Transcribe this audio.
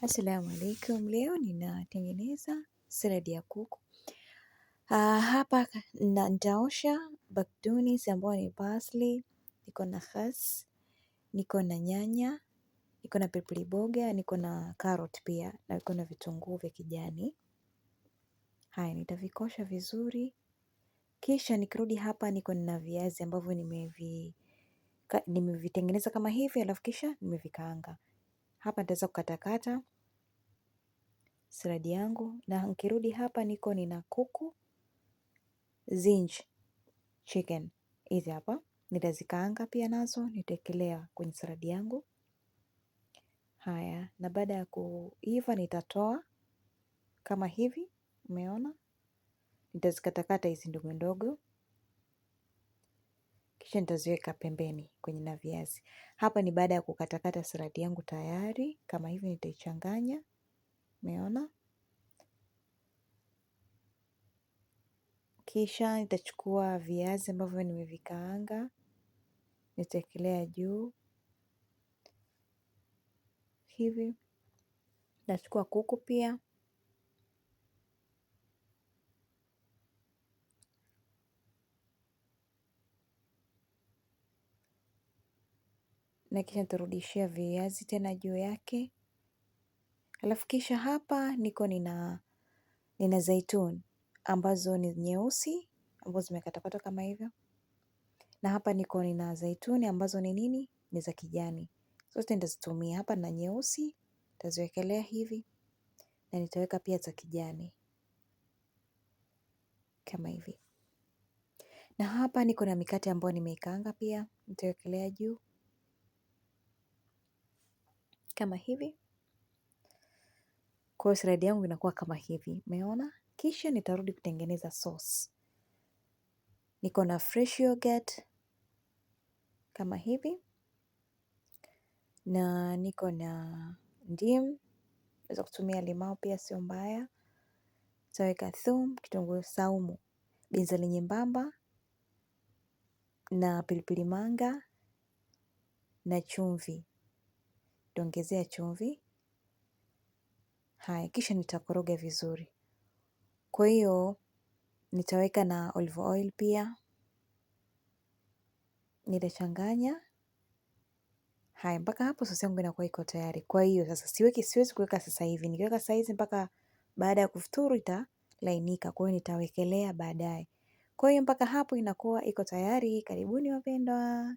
Assalamu alaikum. Leo ninatengeneza saladi ya kuku. Hapa nitaosha bakdunis ambayo ni parsley, niko na khas, niko na nyanya, niko na pilipili boga, niko na carrot pia na niko na vitunguu vya kijani. Haya, nitavikosha vizuri. Kisha nikirudi hapa niko na viazi ambavyo nimevitengeneza kama hivi, alafu kisha nimevikaanga. Hapa nitaweza kukatakata saladi yangu, na nikirudi hapa nina kuku zinji chicken hizi hapa, nitazikaanga pia nazo nitaekelea kwenye saladi yangu. Haya, na baada ya kuiva nitatoa kama hivi, umeona, nitazikatakata hizi ndogo ndogo, kisha nitaziweka pembeni kwenye na viazi. Hapa ni baada ya kukatakata saladi yangu tayari kama hivi, nitaichanganya, umeona. Kisha nitachukua viazi ambavyo nimevikaanga, nitaekelea juu hivi. Nitachukua kuku pia, na kisha nitarudishia viazi tena juu yake. Alafu kisha hapa nina zaituni ambazo ni nyeusi, ambazo zimekatakata kama hivyo. Na hapa nina zaituni ambazo ni nini? Ni za kijani. Zote nitazitumia. Hapa na nyeusi, nitaziwekelea hivi, na nitaweka pia za kijani kama hivi. Na hapa niko na mikate ambayo nimeikaanga pia, nitawekelea juu kama hivi. Kwa hiyo saladi yangu inakuwa kama hivi, umeona? Kisha nitarudi kutengeneza sauce. Niko na fresh yogurt kama hivi, na niko na ndimu, naweza kutumia limau pia sio mbaya. Nitaweka thum, kitunguu saumu, binzari nyembamba, na pilipili manga na chumvi. Nitaongezea chumvi. Haya, kisha nitakoroga vizuri. Kwa hiyo nitaweka na olive oil pia, nitachanganya. Haya, mpaka hapo sauce yangu inakuwa iko tayari. Kwa hiyo sasa siwezi kuweka sasa hivi. Nikiweka sasa hizi mpaka baada ya kufuturu italainika. Kwa hiyo nitawekelea baadaye. Kwa hiyo mpaka hapo inakuwa iko tayari. Karibuni wapendwa.